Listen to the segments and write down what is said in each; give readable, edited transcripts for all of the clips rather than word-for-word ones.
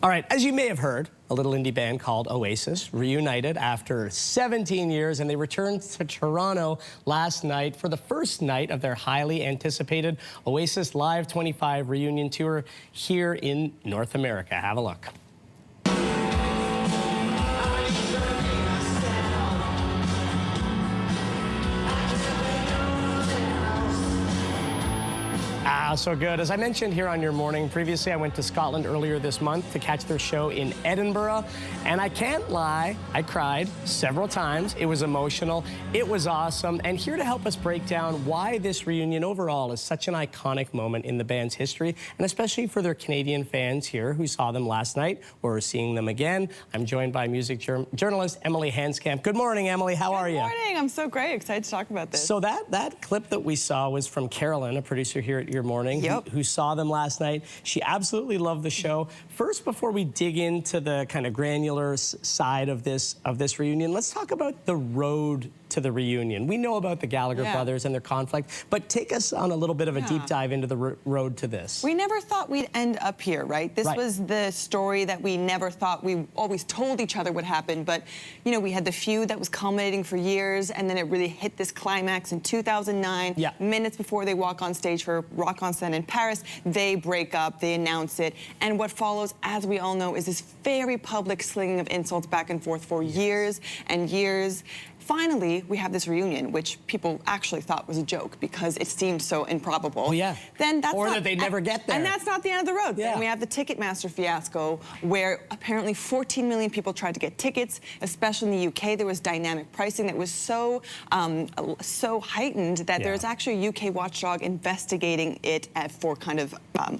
All right, as you may have heard, a little indie band called Oasis reunited after 17 years, and they returned to Toronto last night for the first night of their highly anticipated Oasis Live 25 reunion tour here in North America. Have a look. So good. As I mentioned here on Your Morning, previously I went to Scotland earlier this month to catch their show in Edinburgh, and I can't lie, I cried several times. It was emotional. It was awesome. And here to help us break down why this reunion overall is such an iconic moment in the band's history, and especially for their Canadian fans here who saw them last night or are seeing them again, I'm joined by music journalist Emily Hanskamp. Good morning, Emily. How are you? Good morning. I'm so great. Excited to talk about this. So that clip that we saw was from Carolyn, a producer here at Your Morning. Yep. Who saw them last night. She absolutely loved the show. First, before we dig into the kind of granular side of this reunion, let's talk about the road to the reunion. We know about the Gallagher brothers and their conflict, but take us on a little bit of a deep dive into the road to this. We never thought we'd end up here, right? This was the story that we never thought, we always told each other would happen, but you know, we had the feud that was culminating for years, and then it really hit this climax in 2009. Minutes before they walk on stage for Rock on Seine in Paris, they break up, they announce it, and what follows, as we all know, is this very public slinging of insults back and forth for years and years. Finally, we have this reunion, which people actually thought was a joke because it seemed so improbable. Oh, yeah. Then that's or that they'd never get there. And that's not the end of the road. Yeah. Then we have the Ticketmaster fiasco, where apparently 14 million people tried to get tickets, especially in the UK. There was dynamic pricing that was so heightened that there's actually a UK watchdog investigating it for kind of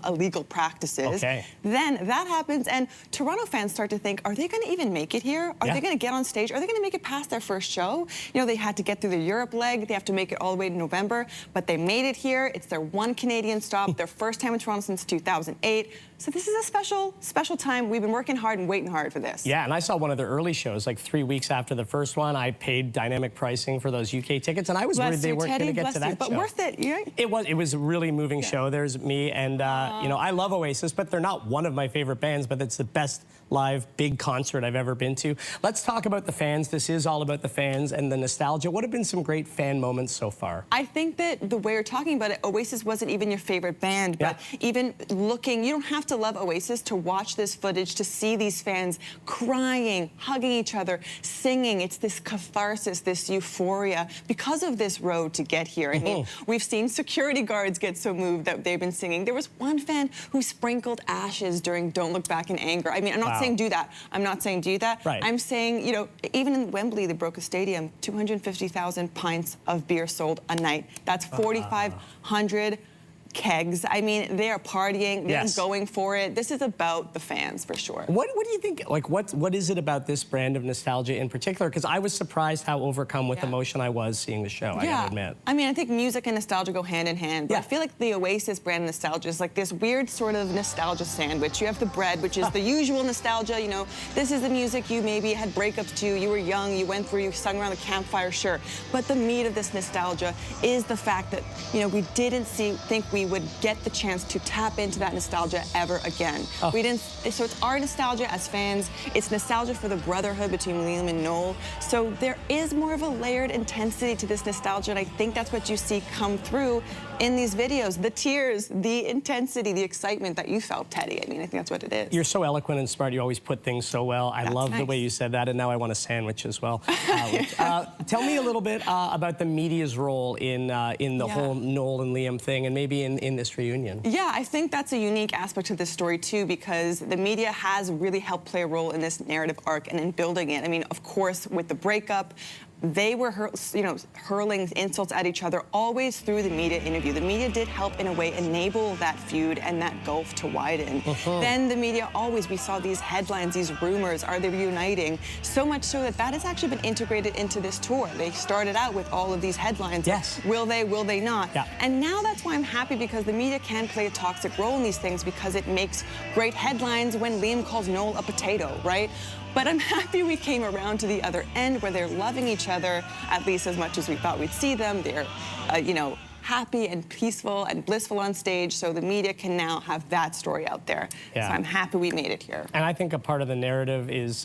illegal practices. Okay. Then that happens, and Toronto fans start to think, are they going to even make it here? Are they going to get on stage? Are they going to make it past their first show? You know, they had to get through the Europe leg. They have to make it all the way to November, but they made it here. It's their one Canadian stop, their first time in Toronto since 2008. So this is a special time. We've been working hard and waiting hard for this. Yeah, and I saw one of their early shows, like 3 weeks after the first one. I paid dynamic pricing for those UK tickets, and I was worried they weren't going to get to that show. But worth it, right? It was a really moving show. There's me, and you know, I love Oasis, but they're not one of my favorite bands, but it's the best live big concert I've ever been to. Let's talk about the fans. This is all about the fans and the nostalgia. What have been some great fan moments so far? I think that the way you're talking about it, Oasis wasn't even your favorite band, but even looking, you don't have to love Oasis to watch this footage, to see these fans crying, hugging each other, singing. It's this catharsis, this euphoria because of this road to get here. I mean, we've seen security guards get so moved that they've been singing. There was one fan who sprinkled ashes during Don't Look Back in Anger. I mean, I'm not saying do that. I'm not saying do that. I'm saying, you know, even in Wembley, they broke a stadium, 250,000 pints of beer sold a night. That's 4,500 kegs. I mean, they are partying, they're going for it. This is about the fans for sure. What do you think, like what is it about this brand of nostalgia in particular? Because I was surprised how overcome with emotion I was seeing the show, I gotta admit. I mean, I think music and nostalgia go hand in hand, but I feel like the Oasis brand nostalgia is like this weird sort of nostalgia sandwich. You have the bread, which is the usual nostalgia, you know, this is the music you maybe had breakups to, you were young, you went through, you sung around the campfire, sure. But the meat of this nostalgia is the fact that, you know, we didn't think we would get the chance to tap into that nostalgia ever again. We didn't, so it's our nostalgia as fans, it's nostalgia for the brotherhood between Liam and Noel. So there is more of a layered intensity to this nostalgia, and I think that's what you see come through in these videos. The tears, the intensity, the excitement that you felt, Teddy. I mean, I think that's what it is. You're so eloquent and smart. You always put things so well. I love the way you said that, and now I want a sandwich as well. Tell me a little bit about the media's role in the whole Noel and Liam thing, and maybe in this reunion. Yeah, I think that's a unique aspect to this story too, because the media has really helped play a role in this narrative arc and in building it. I mean, of course, with the breakup, they were hurling insults at each other always through the media interview. The media did help, in a way, enable that feud and that gulf to widen. Then the media always, we saw these headlines, these rumors, are they reuniting? So much so that that has actually been integrated into this tour. They started out with all of these headlines. Will they not? And now that's why I'm happy, because the media can play a toxic role in these things, because it makes great headlines when Liam calls Noel a potato, right? But I'm happy we came around to the other end, where they're loving each other, at least as much as we thought we'd see them. They're, you know, happy and peaceful and blissful on stage, so the media can now have that story out there. Yeah. So I'm happy we made it here. And I think a part of the narrative is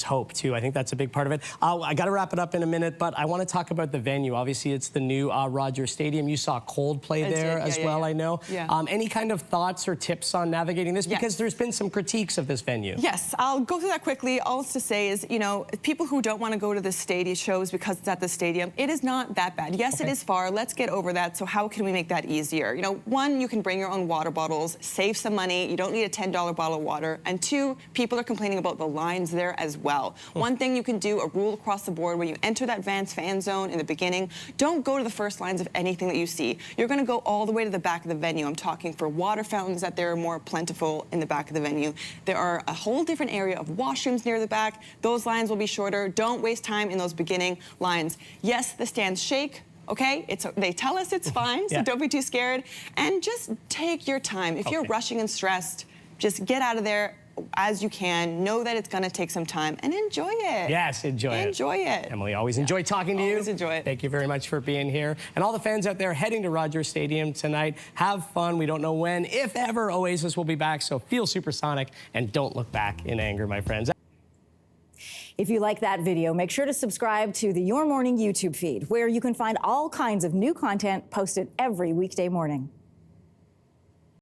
hope, too. I think that's a big part of it. I got to wrap it up in a minute, but I want to talk about the venue. Obviously, it's the new Rogers Stadium. You saw Coldplay there as well, I know. Yeah. Any kind of thoughts or tips on navigating this? Because there's been some critiques of this venue. Yes, I'll go through that quickly. All to say is, you know, people who don't want to go to the stadium shows because it's at the stadium, it is not that bad. Yes, it is far. Let's get over that. So how can we make that easier? You know, one, you can bring your own water bottles, save some money. You don't need a $10 bottle of water. And two, people are complaining about the lines there as well. One thing you can do, a rule across the board, when you enter that Vans fan zone in the beginning, don't go to the first lines of anything that you see. You're going to go all the way to the back of the venue. I'm talking for water fountains that they're more plentiful in the back of the venue. There are a whole different area of washrooms near the back. Those lines will be shorter. Don't waste time in those beginning lines. Yes, the stands shake. Okay, they tell us it's fine, so don't be too scared. And just take your time. If you're rushing and stressed, just get out of there as you can. Know that it's going to take some time and enjoy it. Yes, enjoy it. Enjoy it. Emily, always enjoy talking to you. Always enjoy it. Thank you very much for being here. And all the fans out there heading to Rogers Stadium tonight, have fun. We don't know when, if ever, Oasis will be back, so feel supersonic and don't look back in anger, my friends. If you like that video, make sure to subscribe to the Your Morning YouTube feed, where you can find all kinds of new content posted every weekday morning.